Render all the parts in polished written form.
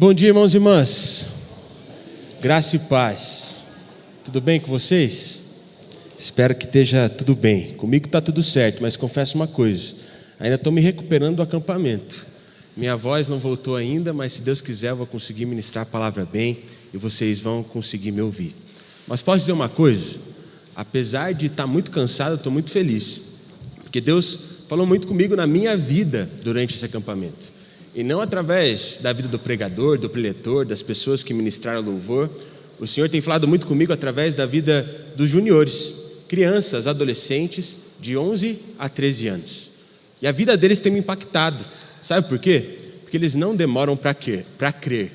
Bom dia, irmãos e irmãs. Graça e paz. Tudo bem com vocês? Espero que esteja tudo bem. Comigo está tudo certo, mas confesso uma coisa. Ainda estou me recuperando do acampamento. Minha voz não voltou ainda, mas se Deus quiser eu vou conseguir ministrar a palavra bem e vocês vão conseguir me ouvir. Mas posso dizer uma coisa? Apesar de estar muito cansado, eu estou muito feliz. Porque Deus falou muito comigo na minha vida durante esse acampamento. E não através da vida do pregador, do preletor, das pessoas que ministraram louvor. O Senhor tem falado muito comigo através da vida dos juniores, crianças, adolescentes de 11 a 13 anos. E a vida deles tem me impactado. Sabe por quê? Porque eles não demoram para crer.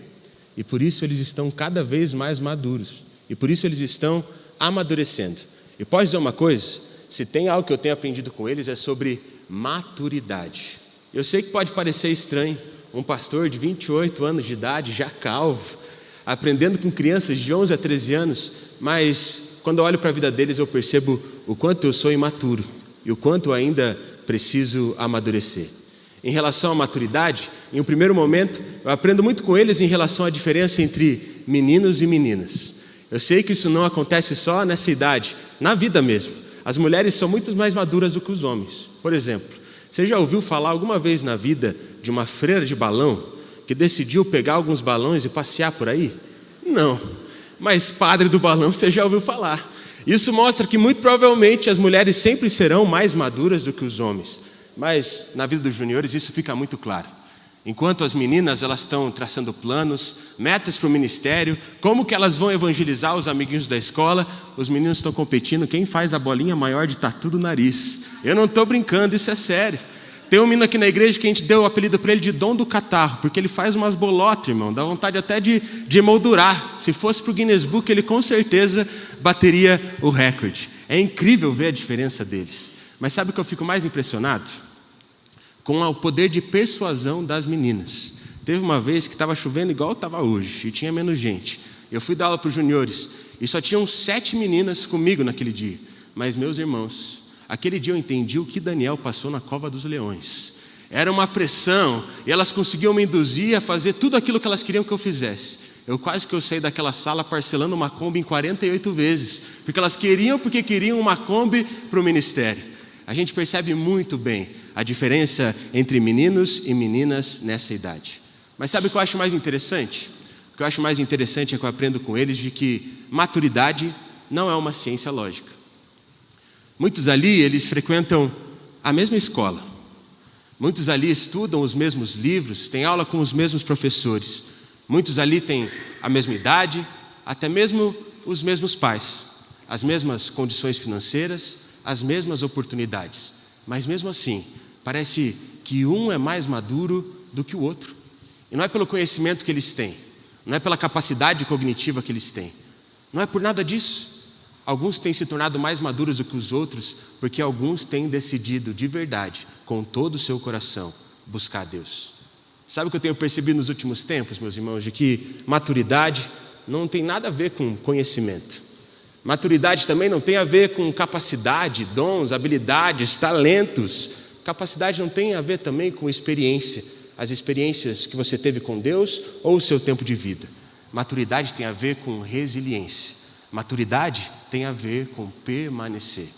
E por isso eles estão cada vez mais maduros. E por isso eles estão amadurecendo. E posso dizer uma coisa? Se tem algo que eu tenho aprendido com eles é sobre maturidade. Eu sei que pode parecer estranho, um pastor de 28 anos de idade, já calvo, aprendendo com crianças de 11 a 13 anos, mas quando eu olho para a vida deles eu percebo o quanto eu sou imaturo e o quanto eu ainda preciso amadurecer. Em relação à maturidade, em um primeiro momento, eu aprendo muito com eles em relação à diferença entre meninos e meninas. Eu sei que isso não acontece só nessa idade, na vida mesmo. As mulheres são muito mais maduras do que os homens. Por exemplo, você já ouviu falar alguma vez na vida de uma freira de balão que decidiu pegar alguns balões e passear por aí? Não, mas padre do balão você já ouviu falar. Isso mostra que muito provavelmente as mulheres sempre serão mais maduras do que os homens. Mas na vida dos juniores isso fica muito claro. Enquanto as meninas elas estão traçando planos, metas para o ministério, como que elas vão evangelizar os amiguinhos da escola, os meninos estão competindo quem faz a bolinha maior de tatu do nariz. Eu não estou brincando, isso é sério. Tem um menino aqui na igreja que a gente deu o apelido para ele de Dom do Catarro, porque ele faz umas bolotas, irmão, dá vontade até de emoldurar. Se fosse para o Guinness Book, ele com certeza bateria o recorde. É incrível ver a diferença deles. Mas sabe o que eu fico mais impressionado? Com o poder de persuasão das meninas. Teve uma vez que estava chovendo igual estava hoje, e tinha menos gente. Eu fui dar aula para os juniores, e só tinham 7 meninas comigo naquele dia. Mas, meus irmãos, aquele dia eu entendi o que Daniel passou na cova dos leões. Era uma pressão, e elas conseguiam me induzir a fazer tudo aquilo que elas queriam que eu fizesse. Eu quase que eu saí daquela sala parcelando uma Kombi em 48 vezes, porque elas queriam uma Kombi para o ministério. A gente percebe muito bem a diferença entre meninos e meninas nessa idade. Mas sabe o que eu acho mais interessante? O que eu acho mais interessante é que eu aprendo com eles de que maturidade não é uma ciência lógica. Muitos ali, eles frequentam a mesma escola. Muitos ali estudam os mesmos livros, têm aula com os mesmos professores. Muitos ali têm a mesma idade, até mesmo os mesmos pais, as mesmas condições financeiras, as mesmas oportunidades, mas mesmo assim, parece que um é mais maduro do que o outro. E não é pelo conhecimento que eles têm, não é pela capacidade cognitiva que eles têm, não é por nada disso. Alguns têm se tornado mais maduros do que os outros, porque alguns têm decidido de verdade, com todo o seu coração, buscar Deus. Sabe o que eu tenho percebido nos últimos tempos, meus irmãos, de que maturidade não tem nada a ver com conhecimento. Maturidade também não tem a ver com capacidade, dons, habilidades, talentos. Capacidade não tem a ver também com experiência, as experiências que você teve com Deus ou o seu tempo de vida. Maturidade tem a ver com resiliência. Maturidade tem a ver com permanecer.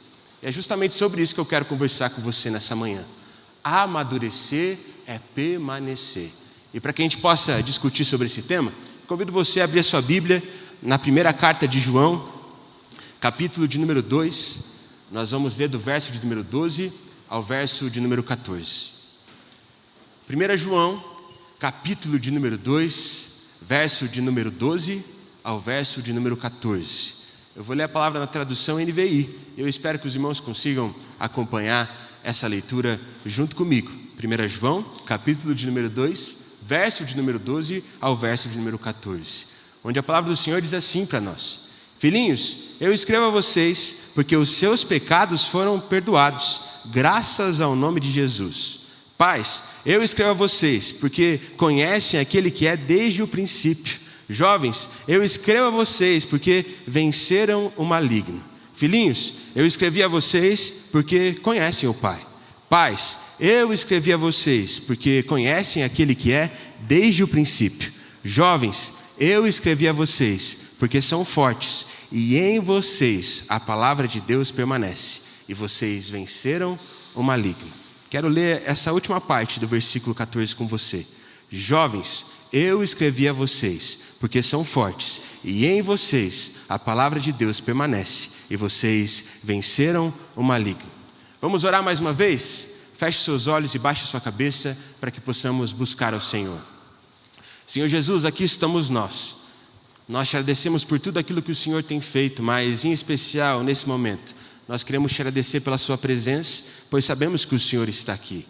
E é justamente sobre isso que eu quero conversar com você nessa manhã. Amadurecer é permanecer. E para que a gente possa discutir sobre esse tema, convido você a abrir a sua Bíblia na primeira carta de João, capítulo de número 2, nós vamos ler do verso de número 12 ao verso de número 14. 1 João, capítulo de número 2, verso de número 12 ao verso de número 14. Eu vou ler a palavra na tradução NVI. Eu espero que os irmãos consigam acompanhar essa leitura junto comigo. 1 João, capítulo de número 2, verso de número 12 ao verso de número 14. Onde a palavra do Senhor diz assim para nós: Filhinhos, eu escrevo a vocês porque os seus pecados foram perdoados, graças ao nome de Jesus. Pais, eu escrevo a vocês porque conhecem aquele que é desde o princípio. Jovens, eu escrevo a vocês porque venceram o maligno. Filhinhos, eu escrevi a vocês porque conhecem o Pai. Pais, eu escrevi a vocês porque conhecem aquele que é desde o princípio. Jovens, eu escrevi a vocês, porque são fortes, e em vocês a palavra de Deus permanece, e vocês venceram o maligno. Quero ler essa última parte do versículo 14 com você. Jovens, eu escrevi a vocês, porque são fortes, e em vocês a palavra de Deus permanece, e vocês venceram o maligno. Vamos orar mais uma vez? Feche seus olhos e baixe sua cabeça para que possamos buscar ao Senhor. Senhor Jesus, aqui estamos nós. Nós te agradecemos por tudo aquilo que o Senhor tem feito, mas em especial nesse momento, nós queremos te agradecer pela sua presença, pois sabemos que o Senhor está aqui.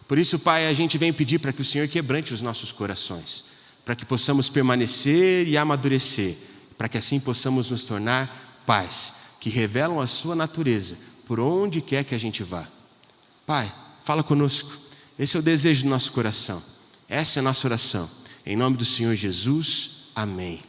Por isso, Pai, a gente vem pedir para que o Senhor quebrante os nossos corações, para que possamos permanecer e amadurecer, para que assim possamos nos tornar pais, que revelam a sua natureza por onde quer que a gente vá. Pai, fala conosco. Esse é o desejo do nosso coração. Essa é a nossa oração. Em nome do Senhor Jesus, amém.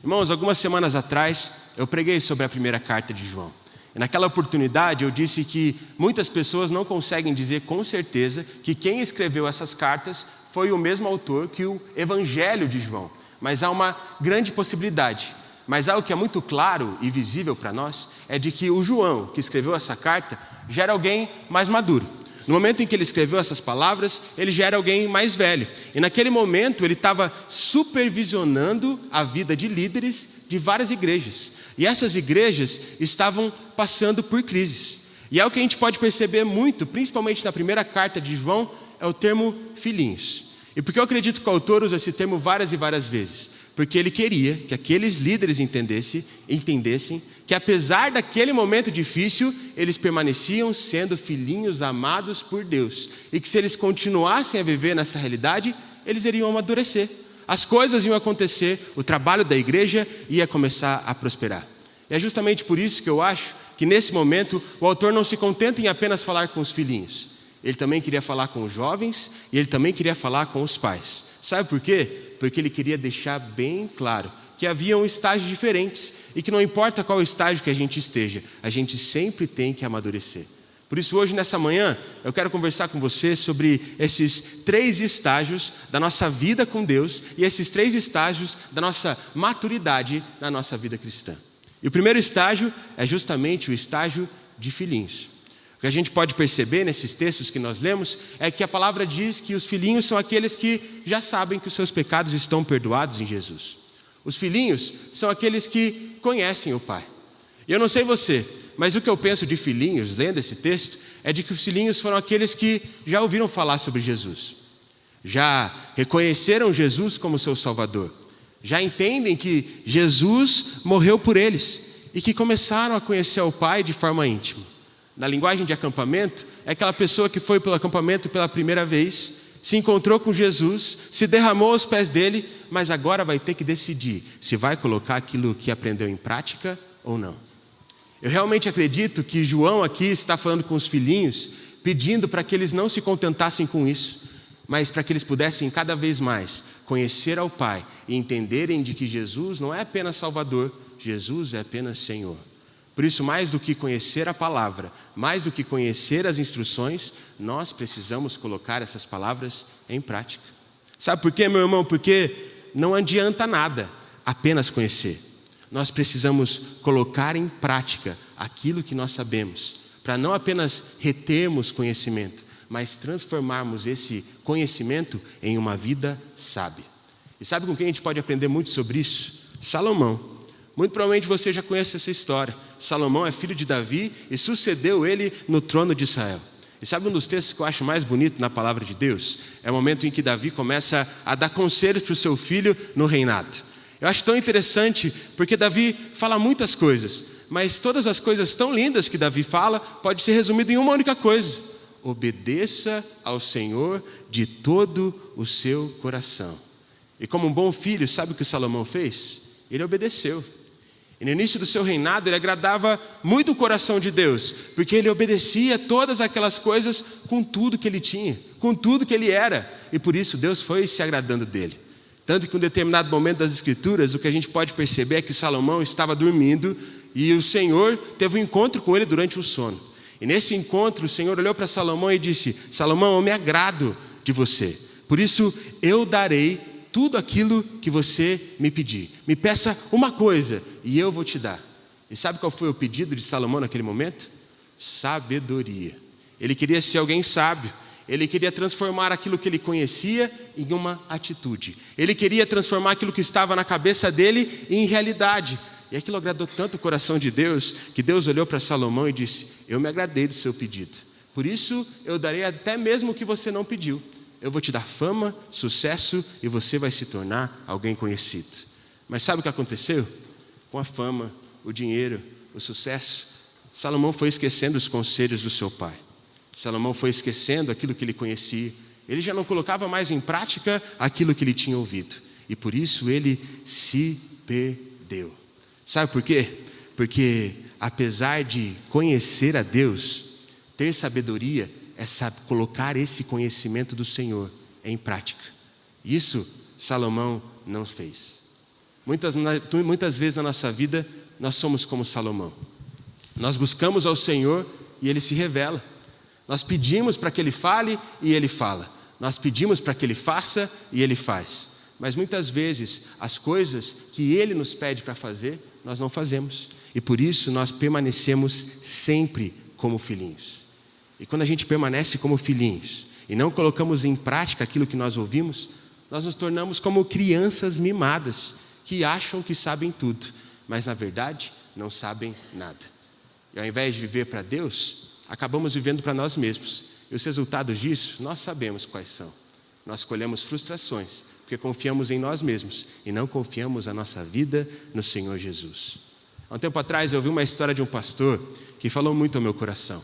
Irmãos, algumas semanas atrás, eu preguei sobre a primeira carta de João. E naquela oportunidade eu disse que muitas pessoas não conseguem dizer com certeza que quem escreveu essas cartas foi o mesmo autor que o Evangelho de João. Mas há uma grande possibilidade. Mas algo que é muito claro e visível para nós é de que o João, que escreveu essa carta, já era alguém mais maduro. No momento em que ele escreveu essas palavras, ele já era alguém mais velho. E naquele momento ele estava supervisionando a vida de líderes de várias igrejas. E essas igrejas estavam passando por crises. E é o que a gente pode perceber muito, principalmente na primeira carta de João, é o termo filhinhos. E por que eu acredito que o autor usa esse termo várias e várias vezes? Porque ele queria que aqueles líderes entendessem que apesar daquele momento difícil, eles permaneciam sendo filhinhos amados por Deus. E que se eles continuassem a viver nessa realidade, eles iriam amadurecer. As coisas iam acontecer, o trabalho da igreja ia começar a prosperar. E é justamente por isso que eu acho que nesse momento o autor não se contenta em apenas falar com os filhinhos. Ele também queria falar com os jovens e ele também queria falar com os pais. Sabe por quê? Porque ele queria deixar bem claro que haviam estágios diferentes e que não importa qual estágio que a gente esteja, a gente sempre tem que amadurecer. Por isso hoje, nessa manhã, eu quero conversar com você sobre esses 3 estágios da nossa vida com Deus e esses 3 estágios da nossa maturidade na nossa vida cristã. E o primeiro estágio é justamente o estágio de filhinhos. O que a gente pode perceber nesses textos que nós lemos é que a palavra diz que os filhinhos são aqueles que já sabem que os seus pecados estão perdoados em Jesus. Os filhinhos são aqueles que conhecem o Pai. E eu não sei você, mas o que eu penso de filhinhos, lendo esse texto, é de que os filhinhos foram aqueles que já ouviram falar sobre Jesus. Já reconheceram Jesus como seu Salvador. Já entendem que Jesus morreu por eles e que começaram a conhecer o Pai de forma íntima. Na linguagem de acampamento, é aquela pessoa que foi pelo acampamento pela primeira vez, se encontrou com Jesus, se derramou aos pés dele, mas agora vai ter que decidir se vai colocar aquilo que aprendeu em prática ou não. Eu realmente acredito que João aqui está falando com os filhinhos, pedindo para que eles não se contentassem com isso, mas para que eles pudessem cada vez mais conhecer ao Pai e entenderem de que Jesus não é apenas Salvador, Jesus é apenas Senhor. Por isso, mais do que conhecer a palavra, mais do que conhecer as instruções, nós precisamos colocar essas palavras em prática. Sabe por quê, meu irmão? Porque não adianta nada apenas conhecer. Nós precisamos colocar em prática aquilo que nós sabemos, para não apenas retermos conhecimento, mas transformarmos esse conhecimento em uma vida sábia. E sabe com quem a gente pode aprender muito sobre isso? Salomão. Muito provavelmente você já conhece essa história. Salomão é filho de Davi e sucedeu ele no trono de Israel. E sabe um dos textos que eu acho mais bonito na palavra de Deus? É o momento em que Davi começa a dar conselhos para o seu filho no reinado. Eu acho tão interessante porque Davi fala muitas coisas, mas todas as coisas tão lindas que Davi fala pode ser resumido em uma única coisa: obedeça ao Senhor de todo o seu coração. E como um bom filho, sabe o que Salomão fez? Ele obedeceu. E no início do seu reinado ele agradava muito o coração de Deus, porque ele obedecia todas aquelas coisas com tudo que ele tinha, com tudo que ele era, e por isso Deus foi se agradando dele. Tanto que em um determinado momento das Escrituras, o que a gente pode perceber é que Salomão estava dormindo e o Senhor teve um encontro com ele durante o sono. E nesse encontro o Senhor olhou para Salomão e disse: Salomão, eu me agrado de você, por isso eu darei tudo aquilo que você me pedir. Me peça uma coisa e eu vou te dar. E sabe qual foi o pedido de Salomão naquele momento? Sabedoria. Ele queria ser alguém sábio. Ele queria transformar aquilo que ele conhecia em uma atitude. Ele queria transformar aquilo que estava na cabeça dele em realidade. E aquilo agradou tanto o coração de Deus, que Deus olhou para Salomão e disse: eu me agradei do seu pedido. Por isso eu darei até mesmo o que você não pediu. Eu vou te dar fama, sucesso e você vai se tornar alguém conhecido. Mas sabe o que aconteceu? Com a fama, o dinheiro, o sucesso, Salomão foi esquecendo os conselhos do seu pai. Salomão foi esquecendo aquilo que ele conhecia. Ele já não colocava mais em prática aquilo que ele tinha ouvido. E por isso ele se perdeu. Sabe por quê? Porque apesar de conhecer a Deus, ter sabedoria é colocar esse conhecimento do Senhor em prática. Isso Salomão não fez. Muitas vezes na nossa vida nós somos como Salomão. Nós buscamos ao Senhor e Ele se revela. Nós pedimos para que Ele fale e Ele fala. Nós pedimos para que Ele faça e Ele faz. Mas muitas vezes as coisas que Ele nos pede para fazer, nós não fazemos. E por isso nós permanecemos sempre como filhinhos. E quando a gente permanece como filhinhos e não colocamos em prática aquilo que nós ouvimos, nós nos tornamos como crianças mimadas que acham que sabem tudo, mas na verdade não sabem nada. E ao invés de viver para Deus, acabamos vivendo para nós mesmos. E os resultados disso, nós sabemos quais são. Nós colhemos frustrações, porque confiamos em nós mesmos e não confiamos a nossa vida no Senhor Jesus. Há um tempo atrás eu ouvi uma história de um pastor que falou muito ao meu coração.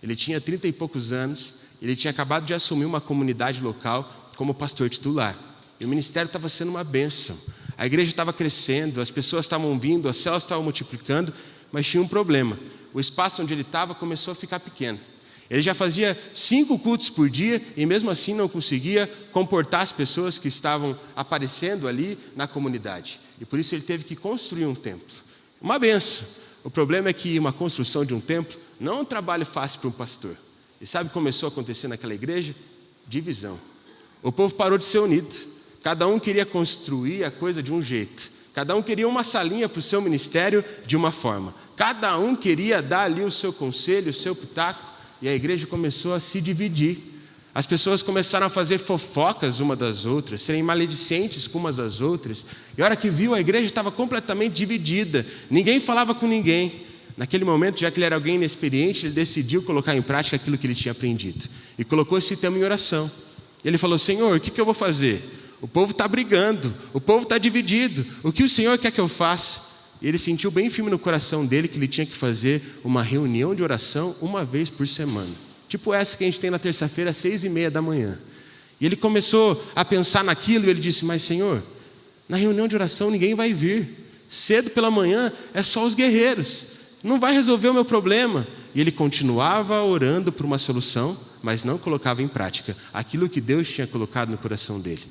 Ele tinha 30 e poucos anos, ele tinha acabado de assumir uma comunidade local como pastor titular. E o ministério estava sendo uma bênção. A igreja estava crescendo, as pessoas estavam vindo, as células estavam multiplicando, mas tinha um problema. O espaço onde ele estava começou a ficar pequeno. Ele já fazia 5 cultos por dia e mesmo assim não conseguia comportar as pessoas que estavam aparecendo ali na comunidade. E por isso ele teve que construir um templo. Uma benção. O problema é que uma construção de um templo não é um trabalho fácil para um pastor. E sabe o que começou a acontecer naquela igreja? Divisão. O povo parou de ser unido. Cada um queria construir a coisa de um jeito. Cada um queria uma salinha para o seu ministério de uma forma. Cada um queria dar ali o seu conselho, o seu pitaco. E a igreja começou a se dividir. As pessoas começaram a fazer fofocas uma das outras, serem maledicentes com umas das outras. E a hora que viu, a igreja estava completamente dividida. Ninguém falava com ninguém. Naquele momento, já que ele era alguém inexperiente, ele decidiu colocar em prática aquilo que ele tinha aprendido. E colocou esse tema em oração. Ele falou: Senhor, o que eu vou fazer? O povo está brigando, o povo está dividido. O que o Senhor quer que eu faça? E ele sentiu bem firme no coração dele que ele tinha que fazer uma reunião de oração uma vez por semana. Tipo essa que a gente tem na terça-feira, às 6:30 da manhã. E ele começou a pensar naquilo e ele disse: mas Senhor, na reunião de oração ninguém vai vir. Cedo pela manhã é só os guerreiros. Não vai resolver o meu problema. E ele continuava orando por uma solução, mas não colocava em prática aquilo que Deus tinha colocado no coração dele.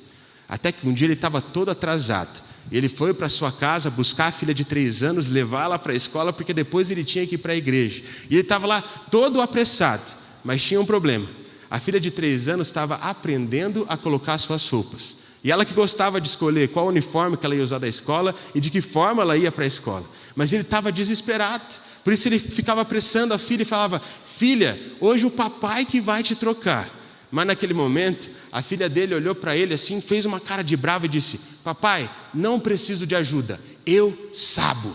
Até que um dia ele estava todo atrasado. Ele foi para sua casa buscar a filha de 3 anos, levá-la para a escola, porque depois ele tinha que ir para a igreja. E ele estava lá todo apressado, mas tinha um problema. A filha de 3 anos estava aprendendo a colocar suas roupas. E ela que gostava de escolher qual uniforme que ela ia usar da escola e de que forma ela ia para a escola. Mas ele estava desesperado. Por isso ele ficava apressando a filha e falava: filha, hoje o papai que vai te trocar. Mas naquele momento, a filha dele olhou para ele assim, fez uma cara de brava e disse: papai, não preciso de ajuda, eu sabo.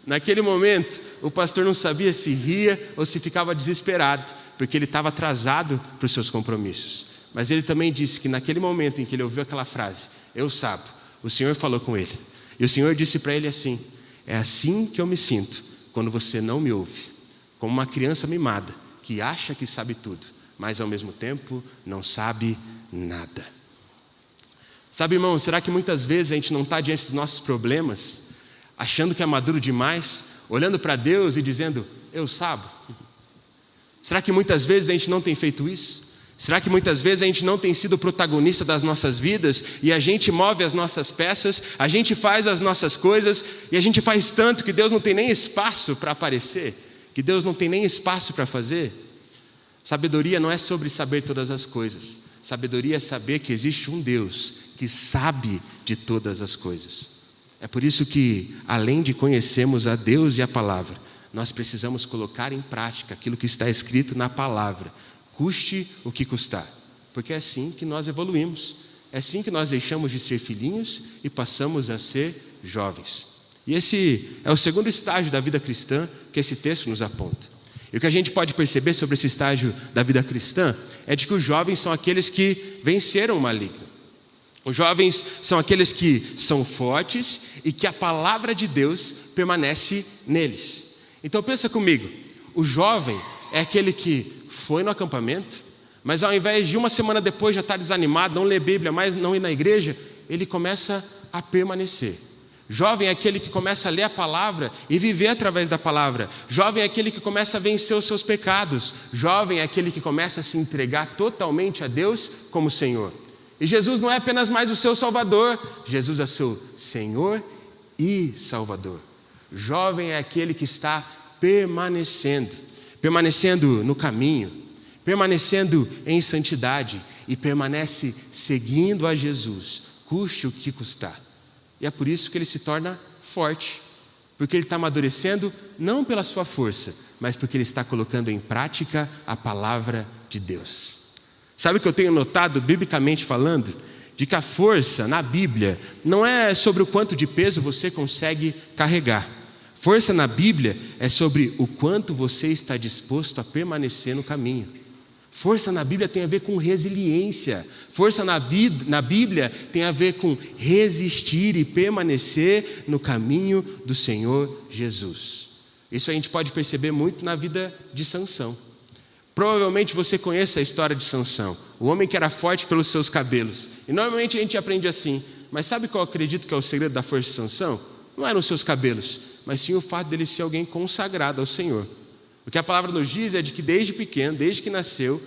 Naquele momento, o pastor não sabia se ria ou se ficava desesperado, porque ele estava atrasado para os seus compromissos. Mas ele também disse que naquele momento em que ele ouviu aquela frase, eu sabo, o Senhor falou com ele. E o Senhor disse para ele assim: é assim que eu me sinto quando você não me ouve, como uma criança mimada, que acha que sabe tudo, mas ao mesmo tempo não sabe nada. Sabe, irmão, será que muitas vezes a gente não está diante dos nossos problemas, achando que é maduro demais, olhando para Deus e dizendo, eu sabo? Será que muitas vezes a gente não tem feito isso? Será que muitas vezes a gente não tem sido protagonista das nossas vidas e a gente move as nossas peças, a gente faz as nossas coisas e a gente faz tanto que Deus não tem nem espaço para aparecer, que Deus não tem nem espaço para fazer? Sabedoria não é sobre saber todas as coisas. Sabedoria é saber que existe um Deus que sabe de todas as coisas. É por isso que, além de conhecermos a Deus e a palavra, nós precisamos colocar em prática aquilo que está escrito na palavra, custe o que custar, porque é assim que nós evoluímos, é assim que nós deixamos de ser filhinhos e passamos a ser jovens. E esse é o segundo estágio da vida cristã que esse texto nos aponta. E o que a gente pode perceber sobre esse estágio da vida cristã é de que os jovens são aqueles que venceram o maligno. Os jovens são aqueles que são fortes e que a palavra de Deus permanece neles. Então pensa comigo, o jovem é aquele que foi no acampamento, mas ao invés de uma semana depois já estar desanimado, não ler Bíblia, mas não ir na igreja, ele começa a permanecer. Jovem é aquele que começa a ler a palavra e viver através da palavra. Jovem é aquele que começa a vencer os seus pecados. Jovem é aquele que começa a se entregar totalmente a Deus como Senhor. E Jesus não é apenas mais o seu Salvador, Jesus é o seu Senhor e Salvador. Jovem é aquele que está permanecendo no caminho, permanecendo em santidade e permanece seguindo a Jesus, custe o que custar. E é por isso que ele se torna forte, porque ele está amadurecendo não pela sua força, mas porque ele está colocando em prática a palavra de Deus. Sabe o que eu tenho notado, biblicamente falando? De que a força na Bíblia não é sobre o quanto de peso você consegue carregar. Força na Bíblia é sobre o quanto você está disposto a permanecer no caminho. Força na Bíblia tem a ver com resiliência. Força na Bíblia tem a ver com resistir e permanecer no caminho do Senhor Jesus. Isso a gente pode perceber muito na vida de Sansão. Provavelmente você conhece a história de Sansão, o homem que era forte pelos seus cabelos. E normalmente a gente aprende assim, mas sabe qual eu acredito que é o segredo da força de Sansão? Não eram os seus cabelos, mas sim o fato dele ser alguém consagrado ao Senhor. O que a palavra nos diz é de que desde pequeno, desde que nasceu,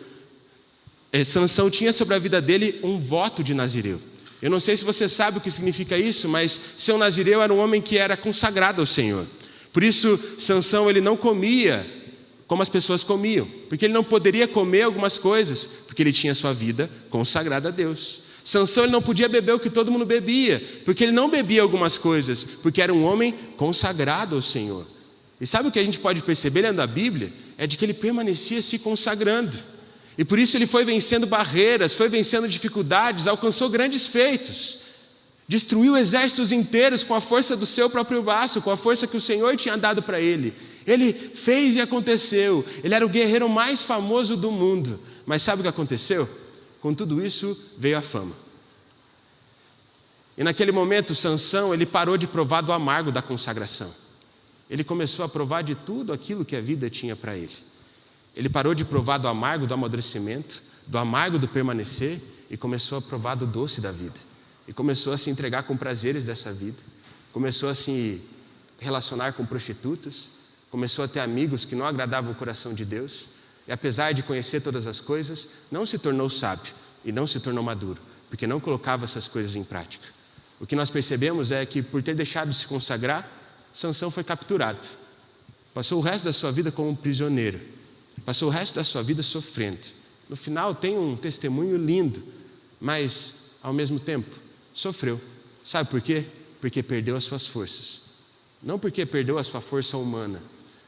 Sansão tinha sobre a vida dele um voto de nazireu. Eu não sei se você sabe o que significa isso, mas ser um nazireu era um homem que era consagrado ao Senhor. Por isso, Sansão ele não comia como as pessoas comiam, porque ele não poderia comer algumas coisas, porque ele tinha sua vida consagrada a Deus. Sansão ele não podia beber o que todo mundo bebia, porque ele não bebia algumas coisas, porque era um homem consagrado ao Senhor. E sabe o que a gente pode perceber lendo a Bíblia? É de que ele permanecia se consagrando. E por isso ele foi vencendo barreiras, foi vencendo dificuldades, alcançou grandes feitos. Destruiu exércitos inteiros com a força do seu próprio braço, com a força que o Senhor tinha dado para ele. Ele fez e aconteceu. Ele era o guerreiro mais famoso do mundo. Mas sabe o que aconteceu? Com tudo isso veio a fama. E naquele momento, Sansão, ele parou de provar do amargo da consagração. Ele começou a provar de tudo aquilo que a vida tinha para ele. Ele parou de provar do amargo do amadurecimento, do amargo do permanecer, e começou a provar do doce da vida. E começou a se entregar com prazeres dessa vida. Começou a se relacionar com prostitutas. Começou a ter amigos que não agradavam o coração de Deus. E apesar de conhecer todas as coisas, não se tornou sábio e não se tornou maduro, porque não colocava essas coisas em prática. O que nós percebemos é que, por ter deixado de se consagrar, Sansão foi capturado. Passou o resto da sua vida como um prisioneiro. Passou o resto da sua vida sofrendo. No final tem um testemunho lindo, mas, ao mesmo tempo, sofreu. Sabe por quê? Porque perdeu as suas forças. Não porque perdeu a sua força humana,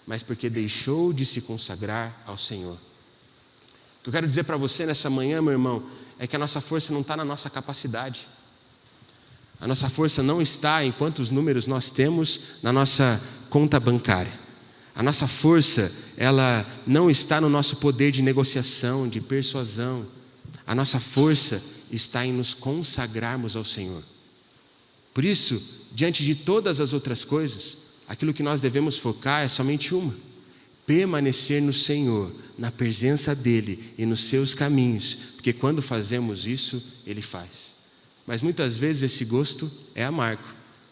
mas porque deixou de se consagrar ao Senhor. O que eu quero dizer para você nessa manhã, meu irmão, é que a nossa força não está na nossa capacidade. A nossa força não está em quantos números nós temos na nossa conta bancária. A nossa força, ela não está no nosso poder de negociação, de persuasão. A nossa força está em nos consagrarmos ao Senhor. Por isso, diante de todas as outras coisas, aquilo que nós devemos focar é somente uma: permanecer no Senhor, na presença dEle e nos seus caminhos, porque quando fazemos isso, Ele faz. Mas muitas vezes esse gosto é amargo,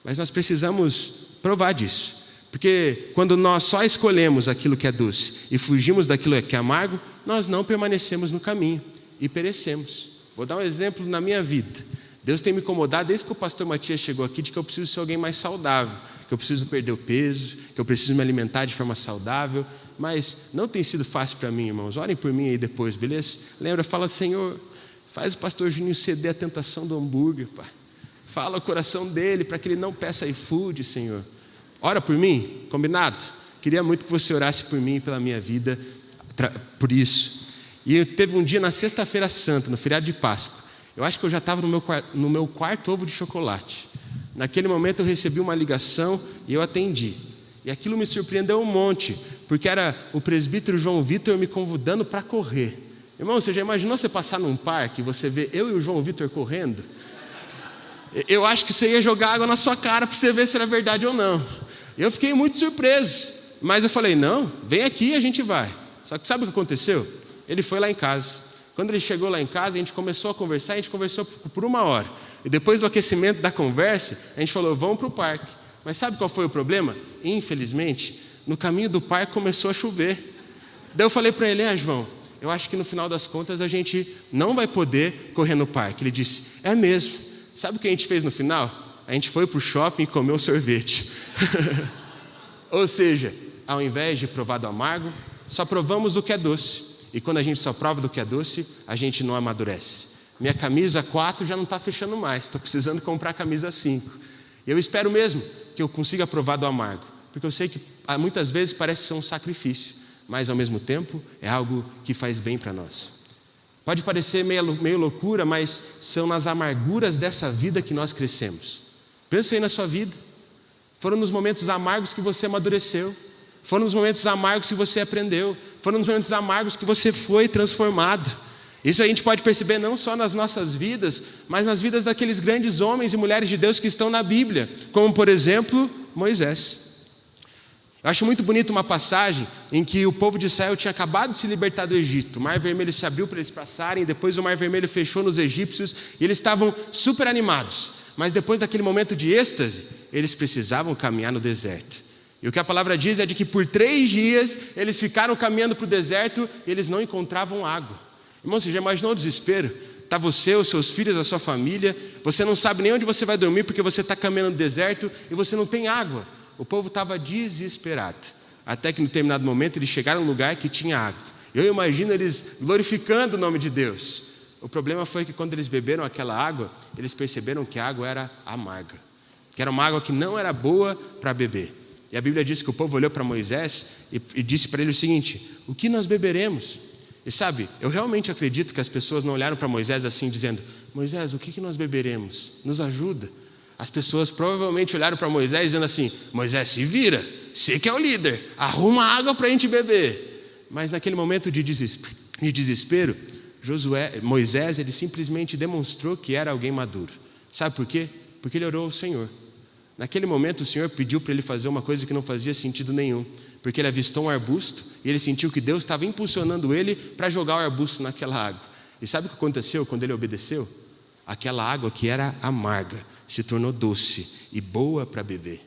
mas nós precisamos provar disso, porque quando nós só escolhemos aquilo que é doce e fugimos daquilo que é amargo, nós não permanecemos no caminho e perecemos. Vou dar um exemplo na minha vida. Deus tem me incomodado desde que o pastor Matias chegou aqui, de que eu preciso ser alguém mais saudável, que eu preciso perder o peso, que eu preciso me alimentar de forma saudável, mas não tem sido fácil para mim, irmãos. Orem por mim aí depois, beleza? Lembra, fala: Senhor, Faz o pastor Juninho ceder à tentação do hambúrguer, Pai. Fala o coração dele para que ele não peça iFood, Senhor. Ora por mim, combinado? Queria muito que você orasse por mim e pela minha vida, por isso. E teve um dia na sexta-feira santa, no feriado de Páscoa. Eu acho que eu já estava no meu quarto ovo de chocolate. Naquele momento eu recebi uma ligação e eu atendi. E aquilo me surpreendeu um monte, porque era o presbítero João Vitor me convidando para correr. Irmão, você já imaginou você passar num parque e você ver eu e o João Vitor correndo? Eu acho que você ia jogar água na sua cara para você ver se era verdade ou não. Eu fiquei muito surpreso, mas eu falei, não, vem aqui e a gente vai. Só que sabe o que aconteceu? Ele foi lá em casa. Quando ele chegou lá em casa, a gente começou a conversar, a gente conversou por 1 hora. E depois do aquecimento da conversa, a gente falou, vamos para o parque. Mas sabe qual foi o problema? Infelizmente, no caminho do parque começou a chover. Daí eu falei para ele, João, eu acho que no final das contas a gente não vai poder correr no parque. Ele disse, é mesmo. Sabe o que a gente fez no final? A gente foi para o shopping e comeu sorvete. Ou seja, ao invés de provar do amargo, só provamos do que é doce. E quando a gente só prova do que é doce, a gente não amadurece. Minha camisa 4 já não está fechando mais, estou precisando comprar a camisa 5. E eu espero mesmo que eu consiga provar do amargo, porque eu sei que muitas vezes parece ser um sacrifício, mas ao mesmo tempo é algo que faz bem para nós. Pode parecer meio loucura, mas são nas amarguras dessa vida que nós crescemos. Pensa aí na sua vida. Foram nos momentos amargos que você amadureceu. Foram nos momentos amargos que você aprendeu. Foram nos momentos amargos que você foi transformado. Isso a gente pode perceber não só nas nossas vidas, mas nas vidas daqueles grandes homens e mulheres de Deus que estão na Bíblia, como por exemplo, Moisés. Eu acho muito bonito uma passagem em que o povo de Israel tinha acabado de se libertar do Egito. O Mar Vermelho se abriu para eles passarem, depois o Mar Vermelho fechou nos egípcios e eles estavam super animados. Mas depois daquele momento de êxtase, eles precisavam caminhar no deserto. E o que a palavra diz é de que por 3 dias eles ficaram caminhando para o deserto e eles não encontravam água. Irmão, você já imaginou o desespero? Está você, os seus filhos, a sua família, você não sabe nem onde você vai dormir porque você está caminhando no deserto e você não tem água. O povo estava desesperado, até que em determinado momento eles chegaram a um lugar que tinha água. Eu imagino eles glorificando o nome de Deus. O problema foi que quando eles beberam aquela água, eles perceberam que a água era amarga, que era uma água que não era boa para beber. E a Bíblia diz que o povo olhou para Moisés e disse para ele o seguinte, o que nós beberemos? E sabe, eu realmente acredito que as pessoas não olharam para Moisés assim, dizendo, Moisés, o que nós beberemos? Nos ajuda. As pessoas provavelmente olharam para Moisés dizendo assim, Moisés, se vira, você que é o líder, arruma água para a gente beber. Mas naquele momento de desespero, Moisés, ele simplesmente demonstrou que era alguém maduro. Sabe por quê? Porque ele orou ao Senhor. Naquele momento o Senhor pediu para ele fazer uma coisa que não fazia sentido nenhum, porque ele avistou um arbusto e ele sentiu que Deus estava impulsionando ele para jogar o arbusto naquela água. E sabe o que aconteceu quando ele obedeceu? Aquela água que era amarga se tornou doce e boa para beber.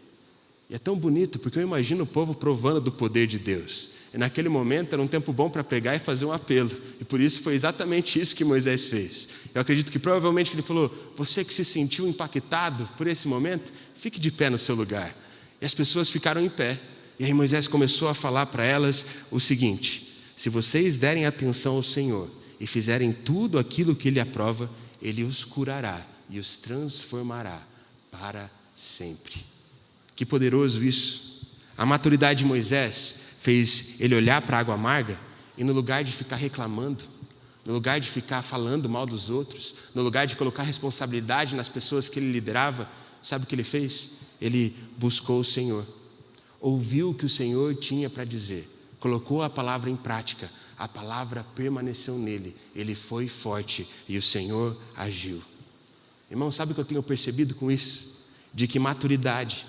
E é tão bonito porque eu imagino o povo provando do poder de Deus. E naquele momento era um tempo bom para pregar e fazer um apelo. E por isso foi exatamente isso que Moisés fez. Eu acredito que provavelmente ele falou, você que se sentiu impactado por esse momento, fique de pé no seu lugar. E as pessoas ficaram em pé. E aí Moisés começou a falar para elas o seguinte, se vocês derem atenção ao Senhor e fizerem tudo aquilo que Ele aprova, Ele os curará e os transformará para sempre. Que poderoso isso. A maturidade de Moisés fez ele olhar para a água amarga e no lugar de ficar reclamando, no lugar de ficar falando mal dos outros, no lugar de colocar responsabilidade nas pessoas que ele liderava, sabe o que ele fez? Ele buscou o Senhor, ouviu o que o Senhor tinha para dizer, colocou a palavra em prática, a palavra permaneceu nele, ele foi forte e o Senhor agiu. Irmão, sabe o que eu tenho percebido com isso? De que maturidade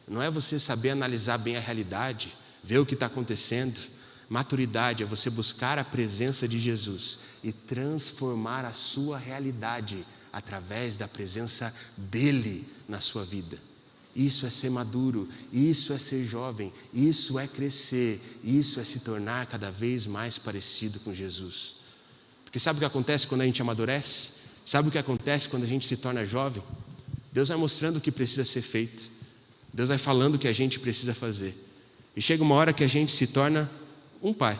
não é você saber analisar bem a realidade, ver o que está acontecendo. Maturidade é você buscar a presença de Jesus e transformar a sua realidade através da presença dele na sua vida. Isso é ser maduro, isso é ser jovem, isso é crescer, isso é se tornar cada vez mais parecido com Jesus. Porque sabe o que acontece quando a gente amadurece? Sabe o que acontece quando a gente se torna jovem? Deus vai mostrando o que precisa ser feito. Deus vai falando o que a gente precisa fazer. E chega uma hora que a gente se torna um pai.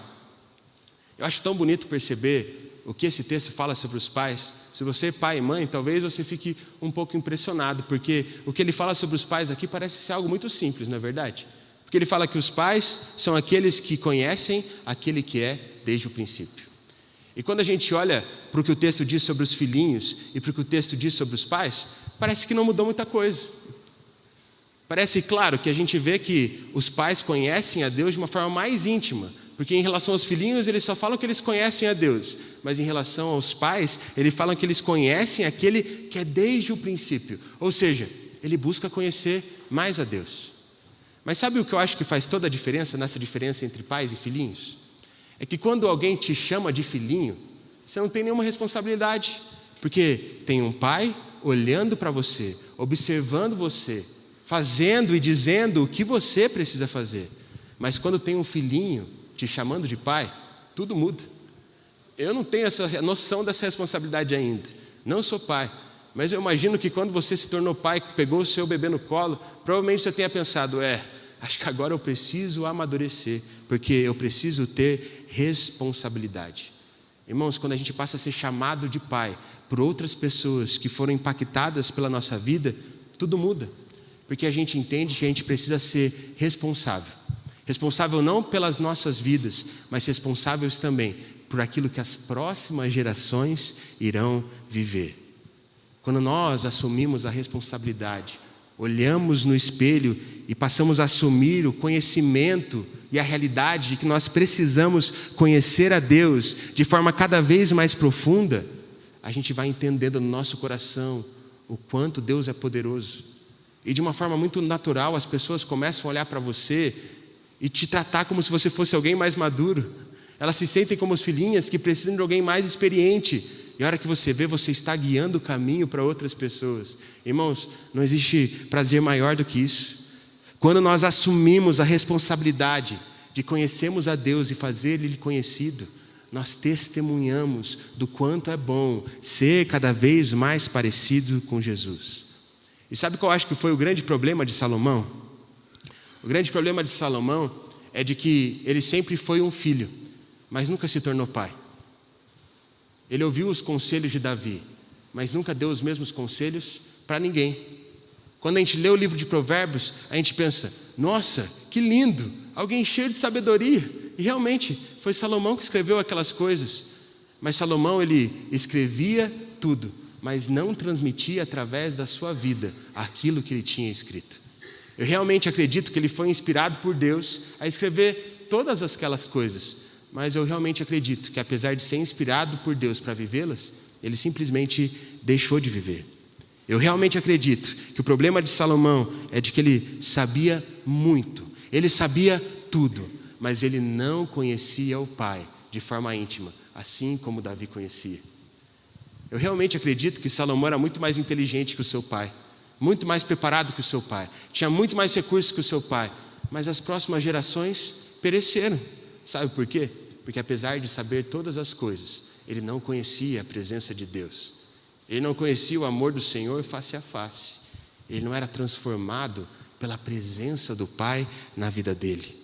Eu acho tão bonito perceber o que esse texto fala sobre os pais, se você é pai e mãe, talvez você fique um pouco impressionado, porque o que ele fala sobre os pais aqui parece ser algo muito simples, não é verdade? Porque ele fala que os pais são aqueles que conhecem aquele que é desde o princípio. E quando a gente olha para o que o texto diz sobre os filhinhos e para o que o texto diz sobre os pais, parece que não mudou muita coisa. Parece, claro, que a gente vê que os pais conhecem a Deus de uma forma mais íntima, porque em relação aos filhinhos, eles só falam que eles conhecem a Deus, mas em relação aos pais, eles falam que eles conhecem aquele que é desde o princípio, ou seja, ele busca conhecer mais a Deus. Mas sabe o que eu acho que faz toda a diferença nessa diferença entre pais e filhinhos? É que quando alguém te chama de filhinho, você não tem nenhuma responsabilidade, porque tem um pai olhando para você, observando você, fazendo e dizendo o que você precisa fazer. Mas quando tem um filhinho te chamando de pai, tudo muda. Eu não tenho essa noção dessa responsabilidade ainda. Não sou pai, mas eu imagino que quando você se tornou pai, pegou o seu bebê no colo, provavelmente você tenha pensado, acho que agora eu preciso amadurecer, porque eu preciso ter responsabilidade. Irmãos, quando a gente passa a ser chamado de pai por outras pessoas que foram impactadas pela nossa vida, tudo muda, porque a gente entende que a gente precisa ser responsável. Responsável não pelas nossas vidas, mas responsáveis também por aquilo que as próximas gerações irão viver. Quando nós assumimos a responsabilidade, olhamos no espelho e passamos a assumir o conhecimento e a realidade de que nós precisamos conhecer a Deus de forma cada vez mais profunda, a gente vai entendendo no nosso coração o quanto Deus é poderoso. E de uma forma muito natural, as pessoas começam a olhar para você e te tratar como se você fosse alguém mais maduro. Elas se sentem como as filhinhas que precisam de alguém mais experiente. E a hora que você vê, você está guiando o caminho para outras pessoas. Irmãos, não existe prazer maior do que isso. Quando nós assumimos a responsabilidade de conhecermos a Deus e fazer-lhe conhecido, nós testemunhamos do quanto é bom ser cada vez mais parecido com Jesus. E sabe qual eu acho que foi o grande problema de Salomão? O grande problema de Salomão é de que ele sempre foi um filho, mas nunca se tornou pai. Ele ouviu os conselhos de Davi, mas nunca deu os mesmos conselhos para ninguém. Quando a gente lê o livro de Provérbios, a gente pensa, nossa, que lindo, alguém cheio de sabedoria. E realmente, foi Salomão que escreveu aquelas coisas. Mas Salomão, ele escrevia tudo, mas não transmitia através da sua vida aquilo que ele tinha escrito. Eu realmente acredito que ele foi inspirado por Deus a escrever todas aquelas coisas, mas eu realmente acredito que apesar de ser inspirado por Deus para vivê-las, ele simplesmente deixou de viver. Eu realmente acredito que o problema de Salomão é de que ele sabia muito, ele sabia tudo, mas ele não conhecia o Pai de forma íntima, assim como Davi conhecia. Eu realmente acredito que Salomão era muito mais inteligente que o seu pai, muito mais preparado que o seu pai, tinha muito mais recursos que o seu pai, mas as próximas gerações pereceram. Sabe por quê? Porque apesar de saber todas as coisas, ele não conhecia a presença de Deus, ele não conhecia o amor do Senhor face a face, ele não era transformado pela presença do Pai na vida dele.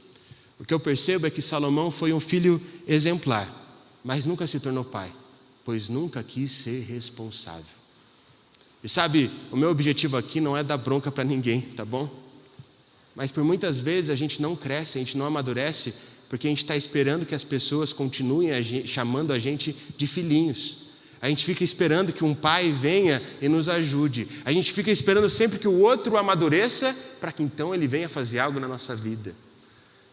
O que eu percebo é que Salomão foi um filho exemplar, mas nunca se tornou pai, pois nunca quis ser responsável. E sabe, o meu objetivo aqui não é dar bronca para ninguém, tá bom? Mas por muitas vezes a gente não cresce, a gente não amadurece, porque a gente está esperando que as pessoas continuem chamando a gente de filhinhos. A gente fica esperando que um pai venha e nos ajude. A gente fica esperando sempre que o outro amadureça, para que então ele venha fazer algo na nossa vida.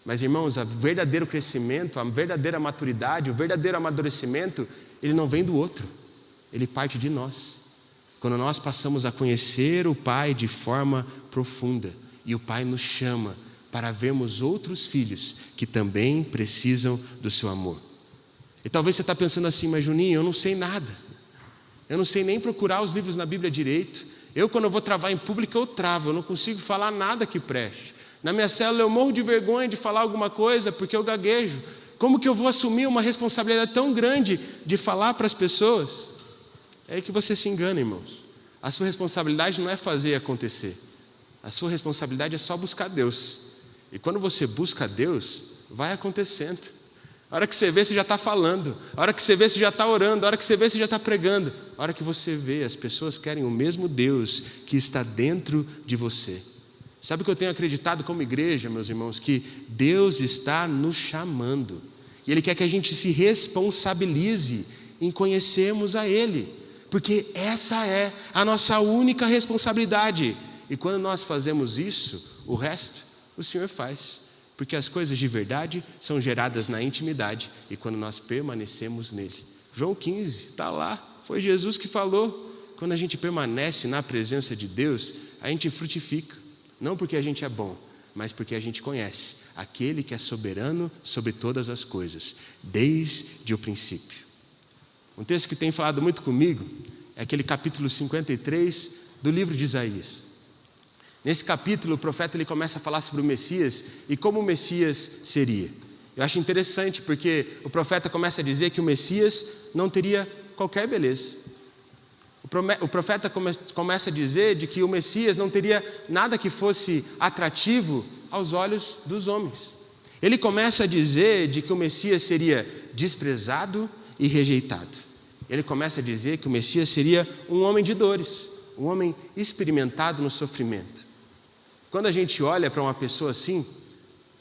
Mas irmãos, o verdadeiro crescimento, a verdadeira maturidade, o verdadeiro amadurecimento, ele não vem do outro, ele parte de nós. Quando nós passamos a conhecer o Pai de forma profunda, e o Pai nos chama para vermos outros filhos que também precisam do seu amor. E talvez você está pensando assim, mas Juninho, eu não sei nada. Eu não sei nem procurar os livros na Bíblia direito. Quando eu vou travar em público, eu travo, eu não consigo falar nada que preste. Na minha célula eu morro de vergonha de falar alguma coisa porque eu gaguejo. Como que eu vou assumir uma responsabilidade tão grande de falar para as pessoas? É aí que você se engana, irmãos. A sua responsabilidade não é fazer acontecer. A sua responsabilidade é só buscar Deus. E quando você busca Deus, vai acontecendo. A hora que você vê, você já está falando. A hora que você vê, você já está orando. A hora que você vê, você já está pregando. A hora que você vê, as pessoas querem o mesmo Deus que está dentro de você. Sabe o que eu tenho acreditado como igreja, meus irmãos? Que Deus está nos chamando. E Ele quer que a gente se responsabilize em conhecermos a Ele. Porque essa é a nossa única responsabilidade. E quando nós fazemos isso, o resto o Senhor faz. Porque as coisas de verdade são geradas na intimidade e quando nós permanecemos nele. João 15, está lá, foi Jesus que falou. Quando a gente permanece na presença de Deus, a gente frutifica. Não porque a gente é bom, mas porque a gente conhece aquele que é soberano sobre todas as coisas, desde o princípio. Um texto que tem falado muito comigo é aquele capítulo 53 do livro de Isaías. Nesse capítulo, o profeta ele começa a falar sobre o Messias e como o Messias seria. Eu acho interessante porque o profeta começa a dizer que o Messias não teria qualquer beleza. O profeta começa a dizer de que o Messias não teria nada que fosse atrativo aos olhos dos homens. Ele começa a dizer de que o Messias seria desprezado e rejeitado. Ele começa a dizer que o Messias seria um homem de dores, um homem experimentado no sofrimento. Quando a gente olha para uma pessoa assim,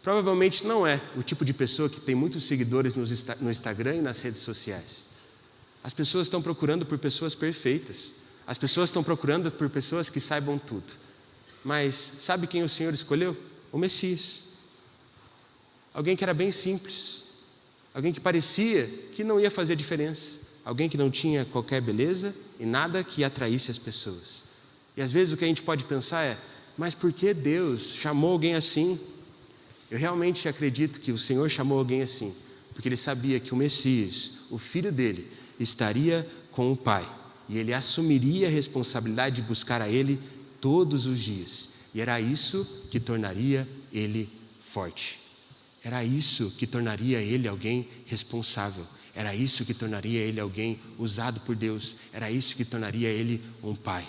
provavelmente não é o tipo de pessoa que tem muitos seguidores no Instagram e nas redes sociais. As pessoas estão procurando por pessoas perfeitas. As pessoas estão procurando por pessoas que saibam tudo. Mas sabe quem o Senhor escolheu? O Messias. Alguém que era bem simples. Alguém que parecia que não ia fazer diferença. Alguém que não tinha qualquer beleza e nada que atraísse as pessoas. E às vezes o que a gente pode pensar é: mas por que Deus chamou alguém assim? Eu realmente acredito que o Senhor chamou alguém assim, porque Ele sabia que o Messias, o filho dele, estaria com o Pai. E Ele assumiria a responsabilidade de buscar a Ele todos os dias. E era isso que tornaria Ele forte. Era isso que tornaria Ele alguém responsável. Era isso que tornaria Ele alguém usado por Deus. Era isso que tornaria Ele um Pai.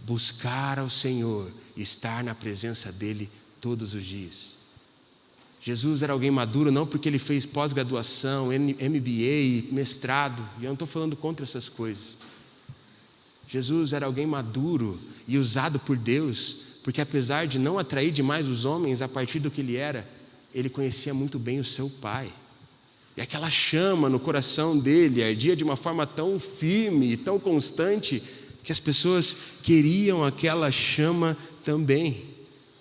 Buscar ao Senhor, estar na presença dEle todos os dias. Jesus era alguém maduro não porque ele fez pós-graduação, MBA, mestrado, e eu não estou falando contra essas coisas. Jesus era alguém maduro e usado por Deus, porque apesar de não atrair demais os homens a partir do que ele era, ele conhecia muito bem o seu Pai. E aquela chama no coração dele ardia de uma forma tão firme e tão constante, que as pessoas queriam aquela chama também.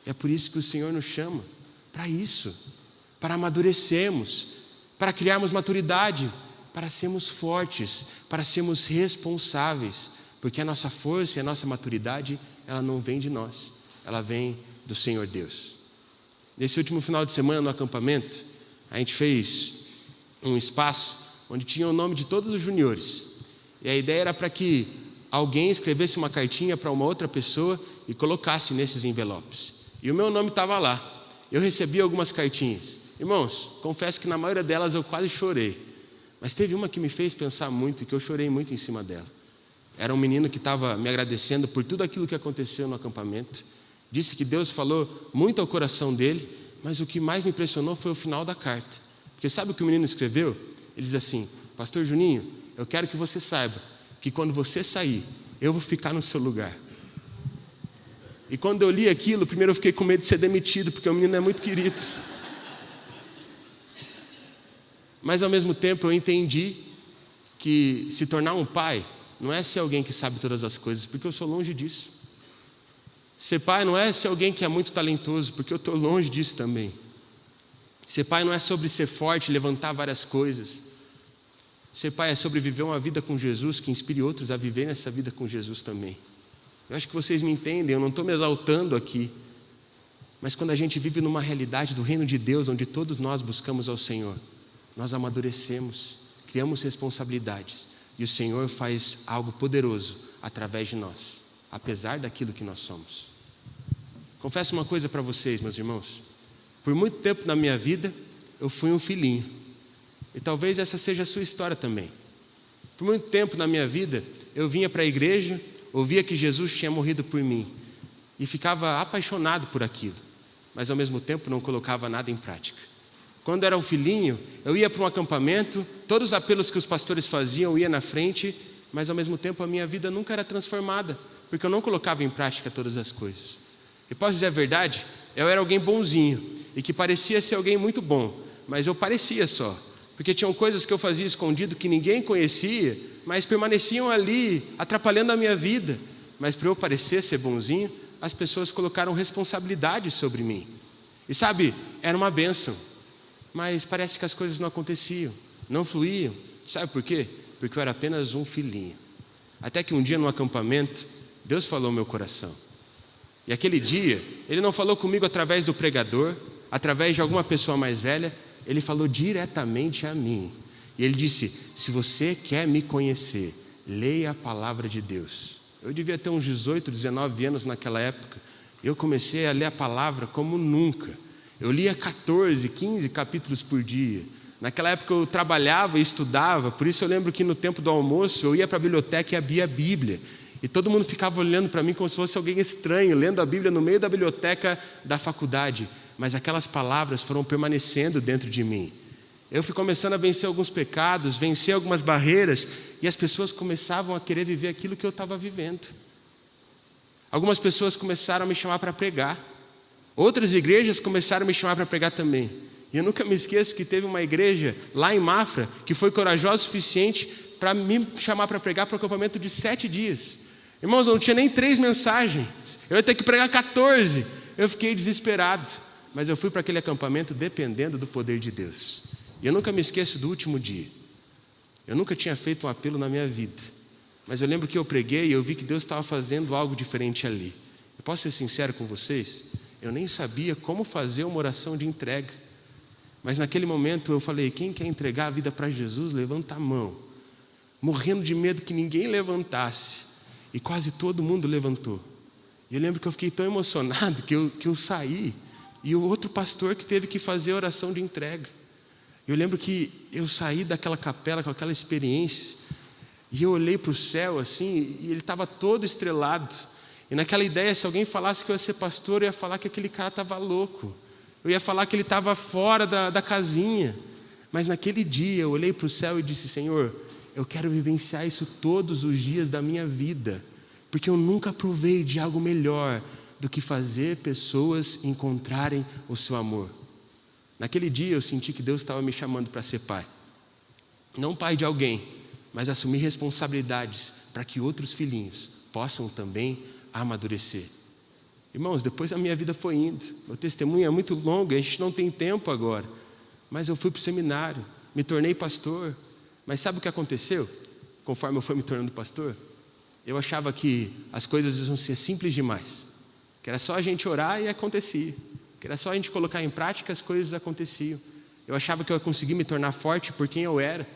É por isso que o Senhor nos chama, para isso, para amadurecermos, para criarmos maturidade, para sermos fortes, para sermos responsáveis, porque a nossa força e a nossa maturidade, ela não vem de nós, ela vem do Senhor Deus. Nesse último final de semana no acampamento, a gente fez um espaço onde tinha o nome de todos os juniores, e a ideia era para que alguém escrevesse uma cartinha para uma outra pessoa e colocasse nesses envelopes. E o meu nome estava lá. Eu recebi algumas cartinhas. Irmãos, confesso que na maioria delas eu quase chorei. Mas teve uma que me fez pensar muito e que eu chorei muito em cima dela. Era um menino que estava me agradecendo por tudo aquilo que aconteceu no acampamento. Disse que Deus falou muito ao coração dele, mas o que mais me impressionou foi o final da carta. Porque sabe o que o menino escreveu? Ele diz assim: Pastor Juninho, eu quero que você saiba que quando você sair, eu vou ficar no seu lugar. E quando eu li aquilo, primeiro eu fiquei com medo de ser demitido, porque o menino é muito querido. Mas ao mesmo tempo eu entendi que se tornar um pai não é ser alguém que sabe todas as coisas, porque eu sou longe disso. Ser pai não é ser alguém que é muito talentoso, porque eu estou longe disso também. Ser pai não é sobre ser forte, levantar várias coisas. Ser pai é sobre viver uma vida com Jesus, que inspire outros a viver nessa vida com Jesus também. Eu acho que vocês me entendem, eu não estou me exaltando aqui. Mas quando a gente vive numa realidade do reino de Deus, onde todos nós buscamos ao Senhor, nós amadurecemos, criamos responsabilidades, e o Senhor faz algo poderoso através de nós, apesar daquilo que nós somos. Confesso uma coisa para vocês, meus irmãos. Por muito tempo na minha vida, eu fui um filhinho. E talvez essa seja a sua história também. Por muito tempo na minha vida, eu vinha para a igreja, ouvia que Jesus tinha morrido por mim e ficava apaixonado por aquilo, mas ao mesmo tempo não colocava nada em prática. Quando era um filhinho, eu ia para um acampamento, todos os apelos que os pastores faziam, eu ia na frente, mas ao mesmo tempo a minha vida nunca era transformada, porque eu não colocava em prática todas as coisas. E posso dizer a verdade, eu era alguém bonzinho, e que parecia ser alguém muito bom, mas eu parecia só, porque tinham coisas que eu fazia escondido que ninguém conhecia, mas permaneciam ali, atrapalhando a minha vida. Mas para eu parecer ser bonzinho, as pessoas colocaram responsabilidade sobre mim. E sabe, era uma bênção, mas parece que as coisas não aconteciam, não fluíam. Sabe por quê? Porque eu era apenas um filhinho. Até que um dia no acampamento, Deus falou ao meu coração. E aquele dia, Ele não falou comigo através do pregador, através de alguma pessoa mais velha, Ele falou diretamente a mim. E Ele disse: se você quer me conhecer, leia a palavra de Deus. Eu devia ter uns 18, 19 anos naquela época. Eu comecei a ler a palavra como nunca. Eu lia 14, 15 capítulos por dia. Naquela época eu trabalhava e estudava, por isso eu lembro que no tempo do almoço eu ia para a biblioteca e abria a Bíblia. E todo mundo ficava olhando para mim como se fosse alguém estranho, lendo a Bíblia no meio da biblioteca da faculdade. Mas aquelas palavras foram permanecendo dentro de mim. Eu fui começando a vencer alguns pecados, vencer algumas barreiras, e as pessoas começavam a querer viver aquilo que eu estava vivendo. Algumas pessoas começaram a me chamar para pregar. Outras igrejas começaram a me chamar para pregar também. E eu nunca me esqueço que teve uma igreja lá em Mafra que foi corajosa o suficiente para me chamar para pregar para um acampamento de 7 dias. Irmãos, eu não tinha nem 3 mensagens. Eu ia ter que pregar 14. Eu fiquei desesperado. Mas eu fui para aquele acampamento dependendo do poder de Deus. E eu nunca me esqueço do último dia. Eu nunca tinha feito um apelo na minha vida. Mas eu lembro que eu preguei e eu vi que Deus estava fazendo algo diferente ali. Eu posso ser sincero com vocês? Eu nem sabia como fazer uma oração de entrega. Mas naquele momento eu falei: quem quer entregar a vida para Jesus, levanta a mão. Morrendo de medo que ninguém levantasse. E quase todo mundo levantou. E eu lembro que eu fiquei tão emocionado que eu saí. E o outro pastor que teve que fazer a oração de entrega. Eu lembro que eu saí daquela capela com aquela experiência. E eu olhei para o céu assim, e ele estava todo estrelado. E naquela ideia, se alguém falasse que eu ia ser pastor, eu ia falar que aquele cara estava louco. Eu ia falar que ele estava fora da casinha. Mas naquele dia eu olhei para o céu e disse: Senhor, eu quero vivenciar isso todos os dias da minha vida. Porque eu nunca provei de algo melhor do que fazer pessoas encontrarem o seu amor. Naquele dia eu senti que Deus estava me chamando para ser pai. Não pai de alguém, mas assumir responsabilidades para que outros filhinhos possam também amadurecer. Irmãos, depois a minha vida foi indo. Meu testemunho é muito longo, a gente não tem tempo agora. Mas eu fui para o seminário, me tornei pastor. Mas sabe o que aconteceu? Conforme eu fui me tornando pastor, eu achava que as coisas iam ser simples demais. Que era só a gente orar e acontecia. Que era só a gente colocar em prática, as coisas aconteciam. Eu achava que eu ia conseguir me tornar forte por quem eu era.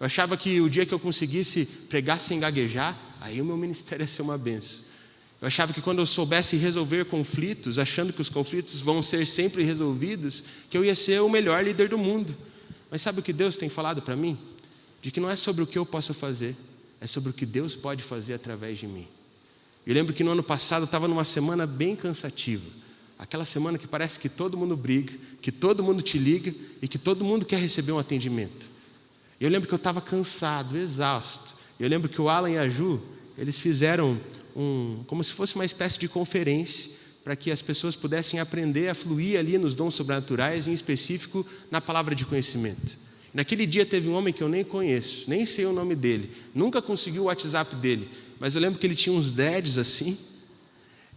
Eu achava que o dia que eu conseguisse pregar sem gaguejar, aí o meu ministério ia ser uma benção. Eu achava que quando eu soubesse resolver conflitos, achando que os conflitos vão ser sempre resolvidos, que eu ia ser o melhor líder do mundo. Mas sabe o que Deus tem falado para mim? De que não é sobre o que eu posso fazer, é sobre o que Deus pode fazer através de mim. Eu lembro que no ano passado eu estava numa semana bem cansativa. Aquela semana que parece que todo mundo briga, que todo mundo te liga e que todo mundo quer receber um atendimento. Eu lembro que eu estava cansado, exausto. Eu lembro que o Alan e a Ju, eles fizeram como se fosse uma espécie de conferência para que as pessoas pudessem aprender a fluir ali nos dons sobrenaturais, em específico na palavra de conhecimento. Naquele dia teve um homem que eu nem conheço, nem sei o nome dele, nunca consegui o WhatsApp dele, mas eu lembro que ele tinha uns dreads assim,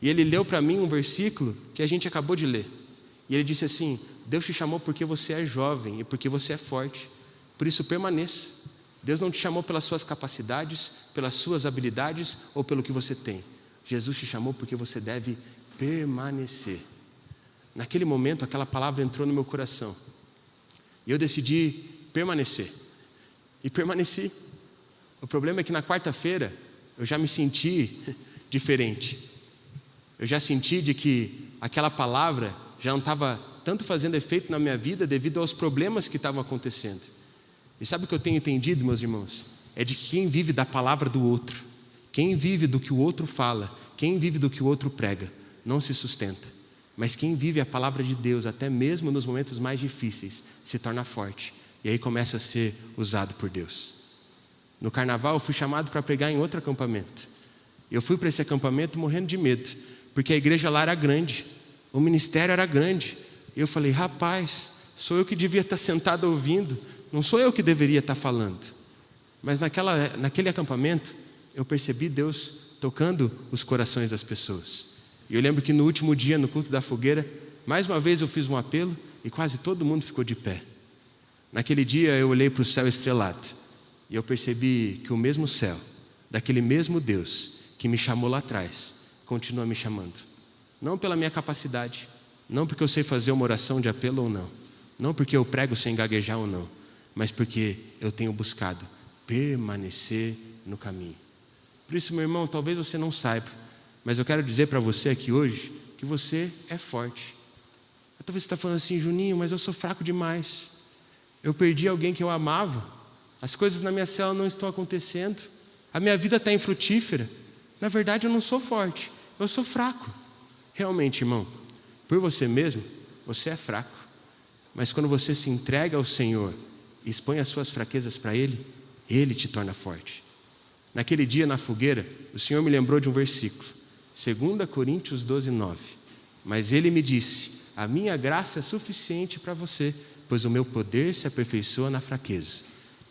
e ele leu para mim um versículo que a gente acabou de ler. E ele disse assim: Deus te chamou porque você é jovem e porque você é forte, por isso permaneça. Deus não te chamou pelas suas capacidades, pelas suas habilidades ou pelo que você tem. Jesus te chamou porque você deve permanecer. Naquele momento, aquela palavra entrou no meu coração. E eu decidi permanecer. E permaneci. O problema é que na quarta-feira, eu já me senti diferente. Eu já senti de que aquela palavra já não estava tanto fazendo efeito na minha vida devido aos problemas que estavam acontecendo. E sabe o que eu tenho entendido, meus irmãos? É de que quem vive da palavra do outro, quem vive do que o outro fala, quem vive do que o outro prega, não se sustenta. Mas quem vive a palavra de Deus, até mesmo nos momentos mais difíceis, se torna forte. E aí começa a ser usado por Deus. No carnaval eu fui chamado para pregar em outro acampamento. Eu fui para esse acampamento morrendo de medo, porque a igreja lá era grande, o ministério era grande. E eu falei, rapaz, sou eu que devia estar sentado ouvindo, não sou eu que deveria estar falando. Mas naquele acampamento, eu percebi Deus tocando os corações das pessoas. E eu lembro que no último dia, no culto da fogueira, mais uma vez eu fiz um apelo e quase todo mundo ficou de pé. Naquele dia eu olhei para o céu estrelado e eu percebi que o mesmo céu, daquele mesmo Deus que me chamou lá atrás, continua me chamando. Não pela minha capacidade, não porque eu sei fazer uma oração de apelo ou não, não porque eu prego sem gaguejar ou não, mas porque eu tenho buscado permanecer no caminho. Por isso, meu irmão, talvez você não saiba, mas eu quero dizer para você aqui hoje que você é forte. Talvez você está falando assim, Juninho, mas eu sou fraco demais. Eu perdi alguém que eu amava. As coisas na minha célula não estão acontecendo. A minha vida está infrutífera. Na verdade, eu não sou forte, eu sou fraco. Realmente, irmão, por você mesmo, você é fraco. Mas quando você se entrega ao Senhor e expõe as suas fraquezas para Ele, Ele te torna forte. Naquele dia na fogueira, o Senhor me lembrou de um versículo, 2 Coríntios 12:9. Mas Ele me disse, a minha graça é suficiente para você, pois o meu poder se aperfeiçoa na fraqueza.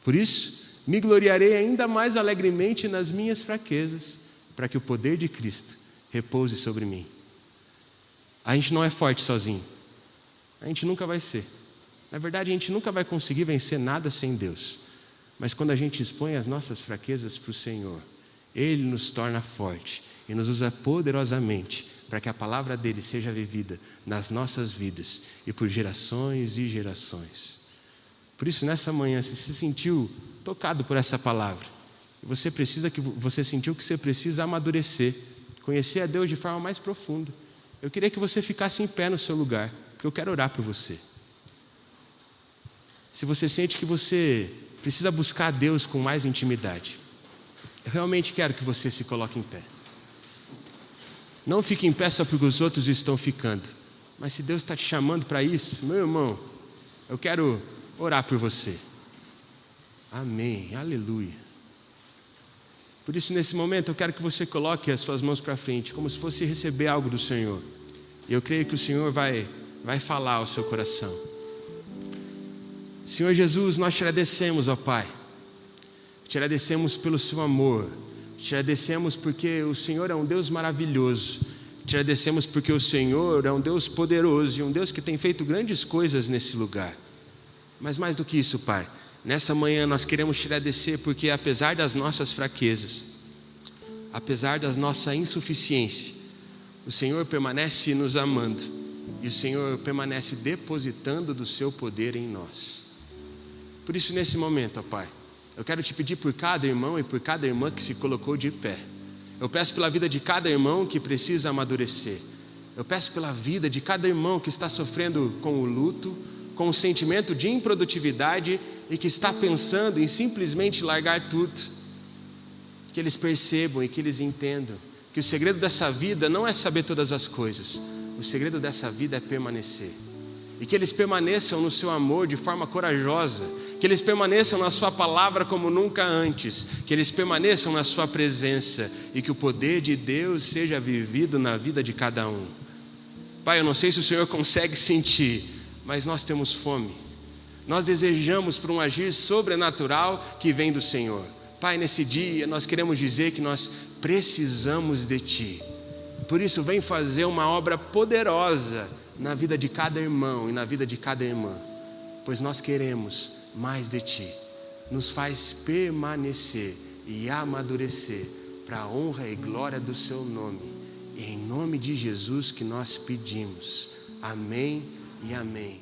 Por isso, me gloriarei ainda mais alegremente nas minhas fraquezas, para que o poder de Cristo repouse sobre mim. A gente não é forte sozinho. A gente nunca vai ser. Na verdade, a gente nunca vai conseguir vencer nada sem Deus. Mas quando a gente expõe as nossas fraquezas para o Senhor, Ele nos torna forte e nos usa poderosamente para que a palavra dEle seja vivida nas nossas vidas e por gerações e gerações. Por isso, nessa manhã, se você se sentiu tocado por essa palavra, você sentiu que você precisa amadurecer, conhecer a Deus de forma mais profunda, eu queria que você ficasse em pé no seu lugar, porque eu quero orar por você. Se você sente que você precisa buscar a Deus com mais intimidade, eu realmente quero que você se coloque em pé. Não fique em pé só porque os outros estão ficando, mas se Deus está te chamando para isso, meu irmão, eu quero orar por você. Amém, aleluia. Por isso, nesse momento, eu quero que você coloque as suas mãos para frente, como se fosse receber algo do Senhor. E eu creio que o Senhor vai falar ao seu coração. Senhor Jesus, nós te agradecemos, ó Pai. Te agradecemos pelo seu amor. Te agradecemos porque o Senhor é um Deus maravilhoso. Te agradecemos porque o Senhor é um Deus poderoso e um Deus que tem feito grandes coisas nesse lugar. Mas mais do que isso, Pai, nessa manhã nós queremos te agradecer porque apesar das nossas fraquezas, apesar da nossa insuficiência, o Senhor permanece nos amando e o Senhor permanece depositando do seu poder em nós. Por isso, nesse momento, ó Pai, eu quero te pedir por cada irmão e por cada irmã que se colocou de pé. Eu peço pela vida de cada irmão que precisa amadurecer. Eu peço pela vida de cada irmão que está sofrendo com o luto, com o sentimento de improdutividade e que está pensando em simplesmente largar tudo. Que eles percebam e que eles entendam que o segredo dessa vida não é saber todas as coisas. O segredo dessa vida é permanecer. E que eles permaneçam no seu amor de forma corajosa. Que eles permaneçam na sua palavra como nunca antes. Que eles permaneçam na sua presença. E que o poder de Deus seja vivido na vida de cada um. Pai, eu não sei se o Senhor consegue sentir, mas nós temos fome. Nós desejamos por um agir sobrenatural que vem do Senhor. Pai, nesse dia nós queremos dizer que nós precisamos de Ti. Por isso, vem fazer uma obra poderosa na vida de cada irmão e na vida de cada irmã. Pois nós queremos mais de Ti. Nos faz permanecer e amadurecer para a honra e glória do Seu nome. E é em nome de Jesus que nós pedimos. Amém e amém.